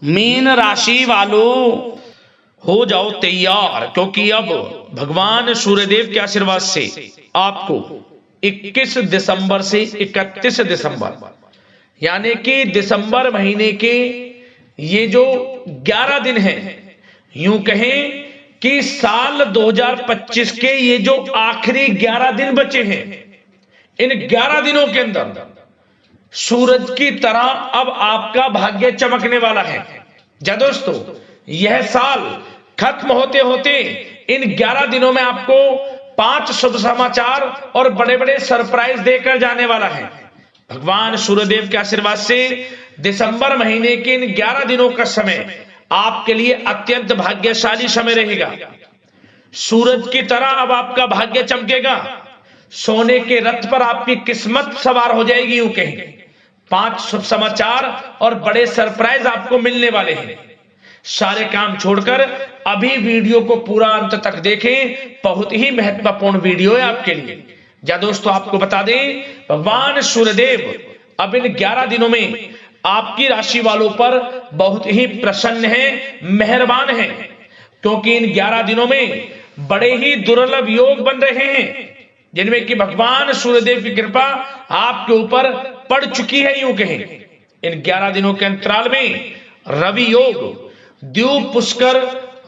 Mean राशि वालों हो जाओ तैयार, क्योंकि अब भगवान सूर्यदेव के आशीर्वाद से आपको 21 दिसंबर से 31 दिसंबर यानी कि दिसंबर महीने के ये जो 11 दिन हैं, यूं कहें कि साल 2025 के ये जो आखिरी 11 दिन बचे हैं, इन 11 दिनों के अंदर सूरज की तरह अब आपका भाग्य चमकने वाला है। जा दोस्तों, यह साल खत्म होते होते इन 11 दिनों में आपको 5 शुभ समाचार और बड़े बड़े सरप्राइज देकर जाने वाला है। भगवान सूर्यदेव के आशीर्वाद से दिसंबर महीने के इन 11 दिनों का समय आपके लिए अत्यंत भाग्यशाली समय रहेगा। सूरज की तरह अब आपका भाग्य चमकेगा। सोने के रथ पर आपकी किस्मत सवार हो जाएगी, यूं कहें। 5 शुभ समाचार और बड़े सरप्राइज आपको मिलने वाले हैं। सारे काम छोड़कर अभी वीडियो को पूरा अंत तक देखें, बहुत ही महत्वपूर्ण वीडियो है आपके लिए। या दोस्तों, आपको बता दें, भगवान सूर्यदेव अब इन 11 दिनों में आपकी राशि वालों पर बहुत ही प्रसन्न है, मेहरबान है, क्योंकि इन 11 दिनों में बड़े ही दुर्लभ योग बन रहे हैं, जिनमें कि भगवान सूर्यदेव की कृपा आपके ऊपर पड़ चुकी है, यूं कहें। इन 11 दिनों के अंतराल में रवि योग, द्वीप पुष्कर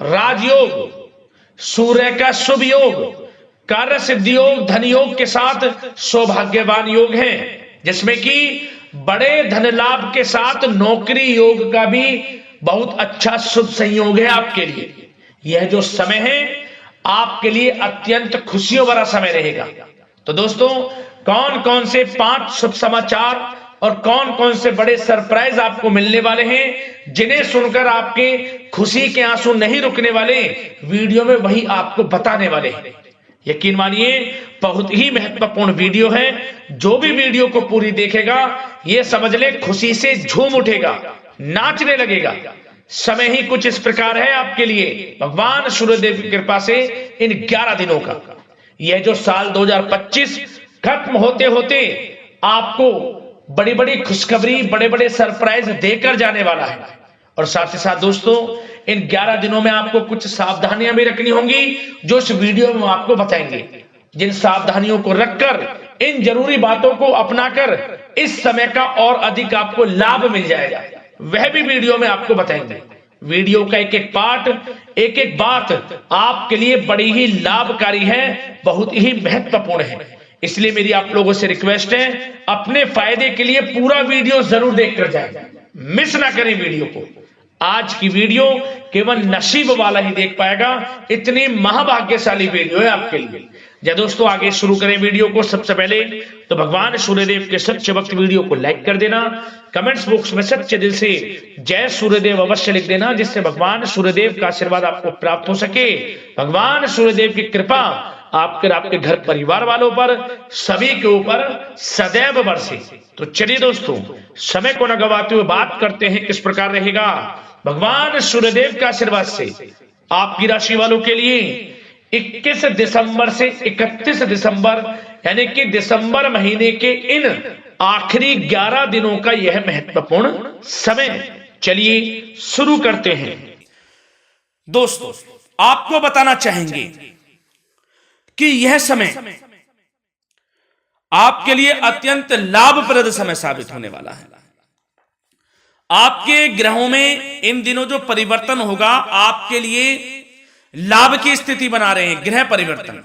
राजयोग, सूर्य का शुभ योग, कार्य सिद्धि योग, धन योग के साथ सौभाग्यवान योग है, जिसमें कि बड़े धन लाभ के साथ नौकरी योग का भी बहुत अच्छा शुभ संयोग है आपके लिए। यह जो समय है आपके लिए अत्यंत खुशियों भरा समय रहेगा। तो दोस्तों, कौन कौन से 5 शुभ समाचार और कौन कौन से बड़े सरप्राइज आपको मिलने वाले हैं, जिन्हें सुनकर आपके खुशी के आंसू नहीं रुकने वाले, वीडियो में वही आपको बताने वाले हैं। यकीन मानिए, बहुत ही महत्वपूर्ण वीडियो है। जो भी वीडियो को पूरी देखेगा, यह समझ ले खुशी से झूम उठेगा, नाचने लगेगा। समय ही कुछ इस प्रकार है आपके लिए, भगवान सूर्यदेव की कृपा से इन 11 दिनों का। यह जो साल 2025 खत्म होते होते आपको बड़ी बड़ी खुशखबरी, बड़े बड़े सरप्राइज देकर जाने वाला है। और साथ ही साथ दोस्तों, इन 11 दिनों में आपको कुछ सावधानियां भी रखनी होंगी, जो इस वीडियो में आपको बताएंगे। जिन सावधानियों को रखकर, इन जरूरी बातों को अपनाकर इस समय का और अधिक आपको लाभ मिल जाएगा, वह भी वीडियो में आपको बताएंगे। वीडियो का एक एक पार्ट, एक एक बात आपके लिए बड़ी ही लाभकारी है, बहुत ही महत्वपूर्ण है। इसलिए मेरी आप लोगों से रिक्वेस्ट है, अपने फायदे के लिए पूरा वीडियो जरूर देखकर जाए, मिस ना करें वीडियो को। आज की वीडियो केवल नसीब वाला ही देख पाएगा, इतनी महाभाग्यशाली वीडियो है आपके लिए। या दोस्तों, आगे शुरू करें वीडियो को। सबसे पहले तो भगवान सूर्यदेव के सच्चे भक्त वीडियो को लाइक कर देना, कमेंट्स बॉक्स में सच्चे दिल से जय सूर्यदेव अवश्य लिख देना, जिससे भगवान सूर्यदेव का आशीर्वाद आपको प्राप्त हो सके। भगवान सूर्यदेव की कृपा आपके घर परिवार वालों पर, सभी के ऊपर सदैव बरसे। तो चलिए दोस्तों, समय को न गवाते हुए बात करते हैं किस प्रकार रहेगा भगवान सूर्यदेव के आशीर्वाद से आपकी राशि वालों के लिए 21 दिसंबर से 31 दिसंबर यानी कि दिसंबर महीने के इन आखिरी 11 दिनों का यह महत्वपूर्ण समय। चलिए शुरू करते हैं। दोस्तों, आपको बताना चाहेंगे कि यह समय आपके लिए अत्यंत लाभप्रद समय साबित होने वाला है। आपके ग्रहों में इन दिनों जो परिवर्तन होगा, आपके लिए लाभ की स्थिति बना रहे हैं। ग्रह परिवर्तन,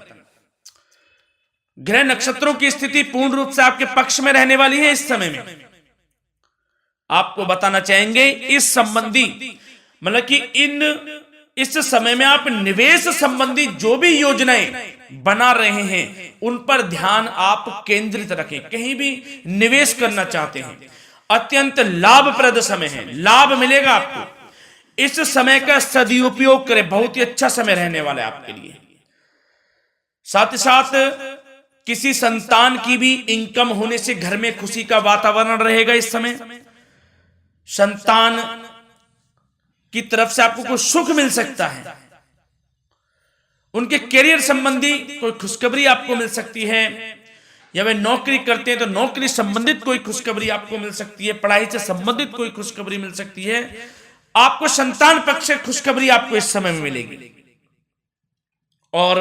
ग्रह नक्षत्रों की स्थिति पूर्ण रूप से आपके पक्ष में रहने वाली है। इस समय में आपको बताना चाहेंगे इस संबंधी, मतलब कि इस समय में आप निवेश संबंधी जो भी योजनाएं बना रहे हैं, उन पर ध्यान आप केंद्रित रखें। कहीं भी निवेश करना चाहते हैं, अत्यंत लाभप्रद समय है, लाभ मिलेगा आपको। इस समय का सदुपयोग करें, बहुत ही अच्छा समय रहने वाला है आपके लिए। साथ ही साथ किसी संतान की भी इनकम होने से घर में खुशी का वातावरण रहेगा। इस समय संतान की तरफ से आपको कुछ सुख मिल सकता है। उनके करियर संबंधी कोई खुशखबरी आपको मिल सकती है, या वे नौकरी करते हैं तो नौकरी संबंधित कोई खुशखबरी आपको मिल सकती है, पढ़ाई से संबंधित कोई खुशखबरी मिल सकती है। आपको संतान पक्ष से खुशखबरी आपको इस समय में मिलेगी। और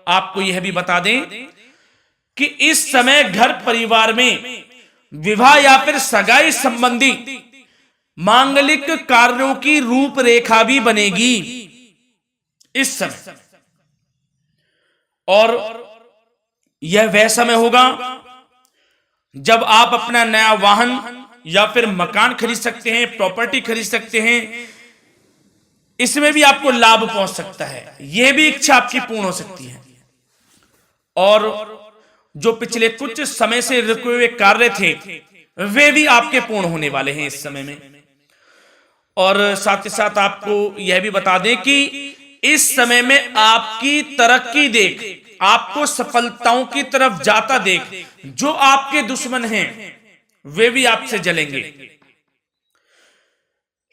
आपको यह भी बता दें कि इस समय घर परिवार में विवाह या फिर सगाई संबंधी मांगलिक कार्यों की रूपरेखा भी बनेगी इस समय। और यह वह समय होगा जब आप अपना नया वाहन या फिर मकान खरीद सकते हैं, प्रॉपर्टी खरीद सकते हैं। इसमें भी आपको लाभ पहुंच सकता है, यह भी इच्छा आपकी पूर्ण हो सकती है। और जो पिछले कुछ समय से रुके हुए कार्य थे वे भी आपके पूर्ण होने वाले हैं इस समय में। और साथ ही साथ आपको यह भी बता दें कि इस समय में आपकी तरक्की देख, आपको सफलताओं की तरफ जाता देख जो आपके दुश्मन हैं वे भी आपसे जलेंगे,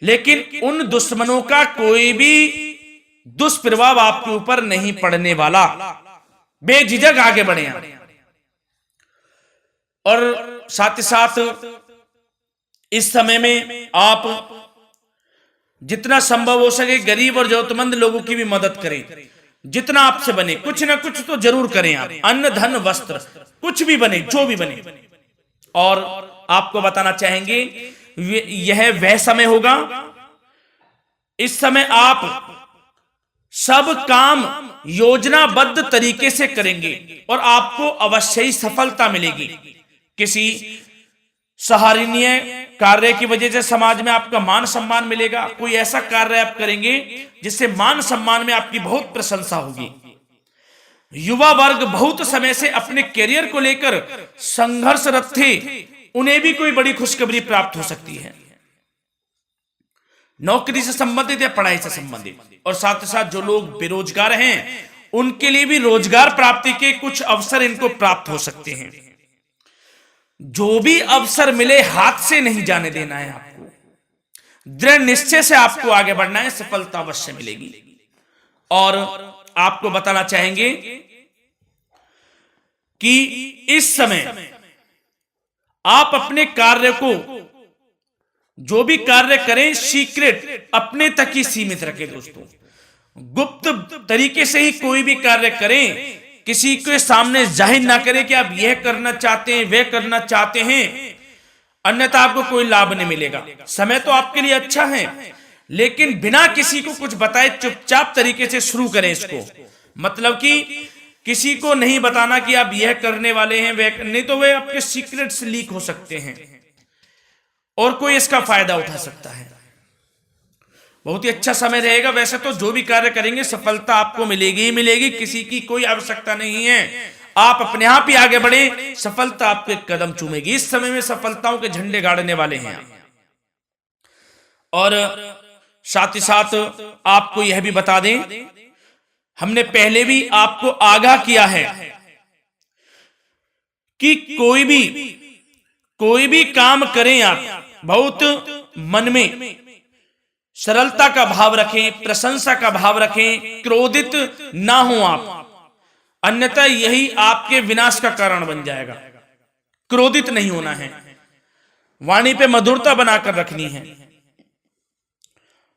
लेकिन उन दुश्मनों का कोई भी दुष्प्रभाव आपके ऊपर नहीं पड़ने वाला। बेझिझक आगे बढ़े आप। और साथ ही साथ इस समय में आप जितना संभव हो सके गरीब और जरूरतमंद लोगों की भी मदद करें। जितना आपसे बने कुछ ना कुछ तो जरूर करें आप, अन्न धन वस्त्र कुछ भी बने, जो भी बने। और आपको बताना चाहेंगे यह वह समय होगा, इस समय आप सब काम योजनाबद्ध तरीके से करेंगे और आपको अवश्य ही सफलता मिलेगी। किसी सराहनीय कार्य की वजह से समाज में आपका मान सम्मान मिलेगा। कोई ऐसा कार्य आप करेंगे जिससे मान सम्मान में आपकी बहुत प्रशंसा होगी। युवा वर्ग बहुत समय से अपने करियर को लेकर संघर्षरत थे, उन्हें भी कोई बड़ी खुशखबरी प्राप्त हो सकती है, नौकरी से संबंधित या पढ़ाई से संबंधित। और साथ ही साथ जो लोग बेरोजगार हैं उनके लिए भी रोजगार प्राप्ति के कुछ अवसर इनको प्राप्त हो सकते हैं। जो भी अवसर मिले हाथ से नहीं जाने देना है आपको, दृढ़ निश्चय से आपको आगे बढ़ना है, सफलता अवश्य मिलेगी। और आपको बताना चाहेंगे कि इस समय आप अपने कार्य को, जो भी कार्य करें, सीक्रेट अपने तक ही सीमित रखें दोस्तों। गुप्त तरीके से ही कोई भी कार्य करें, किसी के सामने जाहिर ना करें कि आप यह करना चाहते हैं, वह करना चाहते हैं, अन्यथा आपको कोई लाभ नहीं मिलेगा। समय तो आपके लिए अच्छा है, लेकिन बिना किसी को कुछ बताए चुपचाप तरीके से शुरू करें इसको। मतलब कि किसी को नहीं बताना कि आप यह करने वाले हैं, वह नहीं, तो वे आपके सीक्रेट्स लीक हो सकते हैं और कोई इसका फायदा उठा सकता है। बहुत ही अच्छा समय रहेगा। वैसे तो जो भी कार्य करेंगे सफलता आपको मिलेगी ही मिलेगी, किसी की कोई आवश्यकता नहीं है। आप अपने आप ही आगे बढ़े, सफलता आपके कदम चूमेगी। इस समय में सफलताओं के झंडे गाड़ने वाले हैं। और साथ ही साथ आपको यह भी बता दें, हमने पहले भी आपको आगाह किया है कि कोई भी काम करें आप बहुत मन में सरलता का भाव रखें, प्रशंसा का भाव रखें, क्रोधित ना हो आप, अन्यथा यही आपके विनाश का कारण बन जाएगा। क्रोधित नहीं होना है, वाणी पे मधुरता बनाकर रखनी है,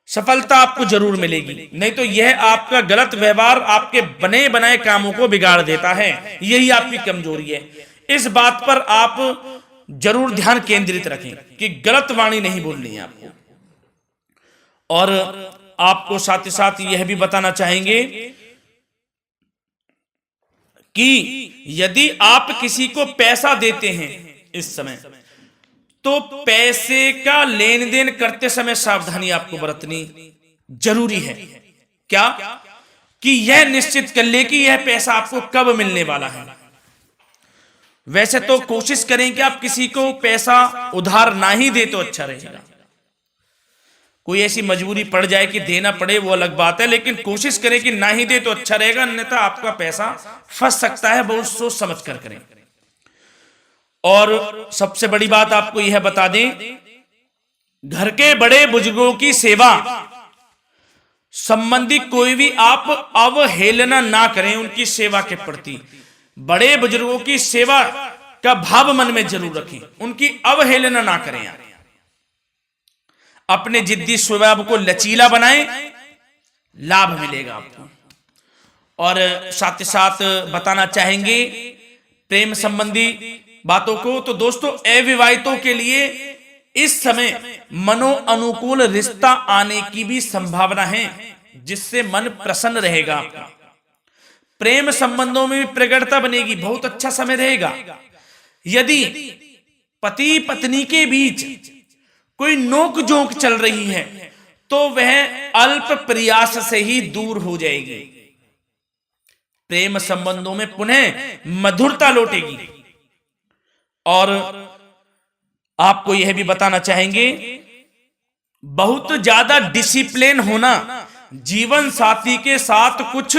सफलता आपको जरूर मिलेगी। नहीं तो यह आपका गलत व्यवहार आपके बने बनाए कामों को बिगाड़ देता है, यही आपकी कमजोरी है। इस बात पर आप जरूर ध्यान केंद्रित रखें कि गलत वाणी नहीं बोलनी है आपको। और आपको साथ ही साथ यह भी बताना चाहेंगे कि यदि आप किसी को पैसा देते हैं इस समय, तो पैसे का लेन देन करते समय सावधानी आपको बरतनी जरूरी है। क्या कि यह निश्चित कर ले कि यह पैसा आपको कब मिलने वाला है। वैसे तो कोशिश करें कि आप किसी को पैसा उधार ना ही दे तो अच्छा रहेगा। कोई ऐसी मजबूरी पड़ जाए कि देना पड़े वो अलग बात है, लेकिन कोशिश करें कि ना ही दे तो अच्छा रहेगा, अन्यथा आपका पैसा फंस सकता है। बहुत सोच समझ कर करें। और सबसे बड़ी बात आपको यह बता दें, घर के बड़े बुजुर्गों की सेवा संबंधी कोई भी आप अवहेलना ना करें उनकी सेवा के प्रति। बड़े बुजुर्गों की सेवा का भाव मन में जरूर रखें, उनकी अवहेलना ना करें आप। अपने जिद्दी स्वभाव को लचीला बनाएं, लाभ मिलेगा आपको। और साथ ही साथ बताना चाहेंगे प्रेम संबंधी बातों को, तो दोस्तों अविवाहितों के लिए इस समय मनो अनुकूल रिश्ता आने की भी संभावना है, जिससे मन प्रसन्न रहेगा आपका। प्रेम संबंधों में भी प्रगाढ़ता बनेगी, बहुत अच्छा समय रहेगा। यदि पति पत्नी के बीच कोई नोक झोंक चल रही है तो वह अल्प प्रयास से ही दूर हो जाएगी। प्रेम संबंधों में पुनः मधुरता लौटेगी। और आपको यह भी बताना चाहेंगे, बहुत ज्यादा डिसिप्लिन होना जीवन साथी के साथ कुछ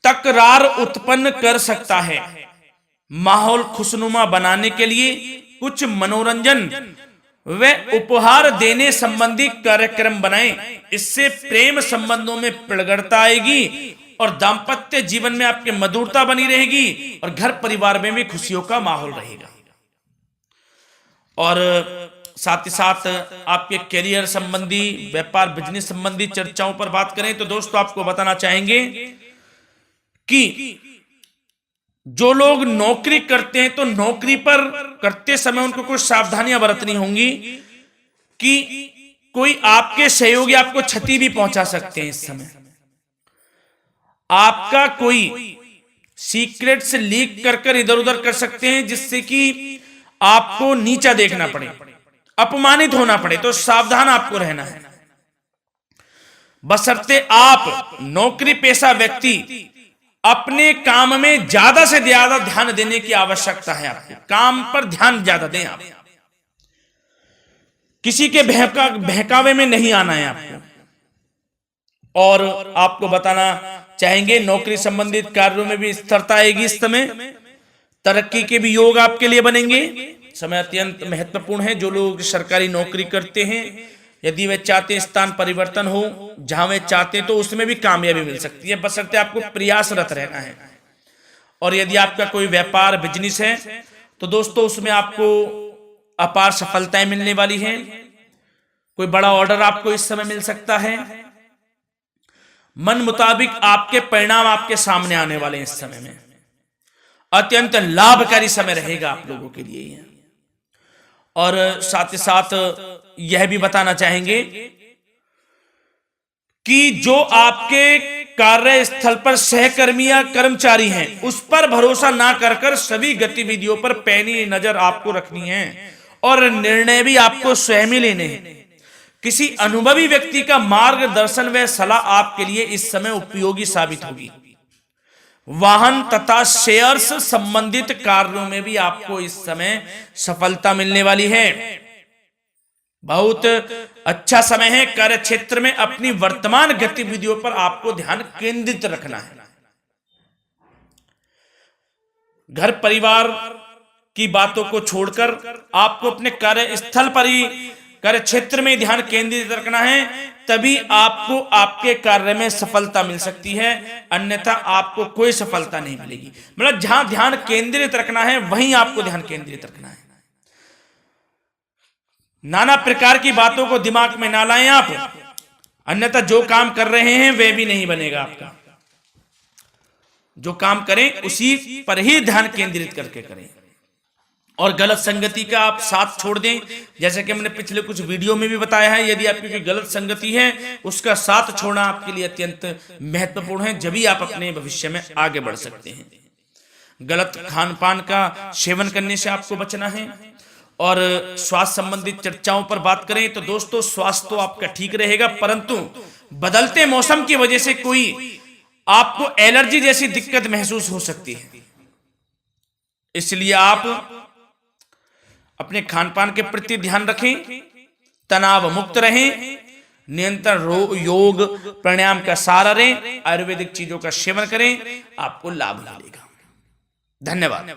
तकरार उत्पन्न कर सकता है। माहौल खुशनुमा बनाने के लिए कुछ मनोरंजन व उपहार देने संबंधी कार्यक्रम बनाएं। इससे प्रेम संबंधों में प्रगाढ़ता आएगी और दाम्पत्य जीवन में आपके मधुरता बनी रहेगी और घर परिवार में भी खुशियों का माहौल रहेगा। और साथ ही साथ आपके करियर संबंधी, व्यापार बिजनेस संबंधी चर्चाओं पर बात करें तो दोस्तों आपको बताना चाहेंगे कि जो लोग नौकरी करते हैं तो नौकरी पर करते समय उनको कुछ सावधानियां बरतनी होंगी कि कोई आपके सहयोगी आपको क्षति भी पहुंचा सकते हैं। इस समय आपका कोई सीक्रेट्स लीक कर इधर उधर कर सकते हैं, जिससे कि आपको नीचा देखना पड़े, अपमानित होना पड़े। तो सावधान आपको रहना है। बशर्ते आप नौकरी पेशा व्यक्ति अपने काम में ज्यादा से ज्यादा ध्यान देने की आवश्यकता है। आपको काम पर ध्यान ज्यादा दें। आप किसी के बहकावे में नहीं आना है आपको। और आपको बताना चाहेंगे नौकरी संबंधित कार्यों में भी स्थिरता आएगी। इस समय तरक्की के भी योग आपके लिए बनेंगे। समय अत्यंत महत्वपूर्ण है। जो लोग सरकारी नौकरी करते हैं, यदि वे चाहते हैं स्थान परिवर्तन हो, जहां वे चाहते हैं, तो उसमें भी कामयाबी मिल सकती है, बशर्ते आपको प्रयासरत रहना है। और यदि आपका कोई व्यापार बिजनेस है तो दोस्तों उसमें आपको अपार सफलताएं मिलने वाली हैं। कोई बड़ा ऑर्डर आपको इस समय मिल सकता है। मन मुताबिक आपके परिणाम आपके सामने आने वाले हैं। इस समय में अत्यंत लाभकारी समय रहेगा आप लोगों के लिए। और साथ ही साथ यह भी बताना चाहेंगे कि जो आपके कार्यस्थल पर सहकर्मी या कर्मचारी हैं, उस पर भरोसा ना कर सभी गतिविधियों पर पैनी नजर आपको रखनी है और निर्णय भी आपको स्वयं ही लेने हैं। किसी अनुभवी व्यक्ति का मार्गदर्शन व सलाह आपके लिए इस समय उपयोगी साबित होगी। वाहन तथा शेयर्स संबंधित कार्यों में भी आपको इस समय सफलता मिलने वाली है। बहुत अच्छा समय है। कार्य क्षेत्र में अपनी वर्तमान गतिविधियों पर आपको ध्यान केंद्रित रखना है। घर परिवार की बातों को छोड़कर आपको अपने कार्यस्थल पर ही, कार्य क्षेत्र में ध्यान केंद्रित रखना है, तभी आपको आपके कार्य में सफलता मिल सकती है, अन्यथा आपको कोई सफलता नहीं मिलेगी। मतलब जहां ध्यान केंद्रित रखना है वहीं आपको ध्यान केंद्रित रखना है। नाना प्रकार की बातों को दिमाग में ना लाएं आप, अन्यथा जो काम कर रहे हैं वह भी नहीं बनेगा आपका। जो काम करें उसी पर ही ध्यान केंद्रित करके करें और गलत संगति का आप साथ छोड़ दें। जैसे कि हमने पिछले कुछ वीडियो में भी बताया है, यदि आपकी कोई गलत संगति है उसका साथ छोड़ना आपके लिए अत्यंत महत्वपूर्ण है, जब भी आप अपने भविष्य में आगे बढ़ सकते हैं। गलत खान पान का सेवन करने से आपको बचना है। और स्वास्थ्य संबंधित चर्चाओं पर बात करें तो दोस्तों स्वास्थ्य तो आपका ठीक रहेगा, परंतु बदलते मौसम की वजह से कोई आपको एलर्जी जैसी दिक्कत महसूस हो सकती है। इसलिए आप अपने खान पान के प्रति ध्यान रखें, तनाव मुक्त रहें, नियंत्रण योग प्राणायाम का सहारा लें, आयुर्वेदिक चीजों का सेवन करें, आपको लाभ मिलेगा। धन्यवाद।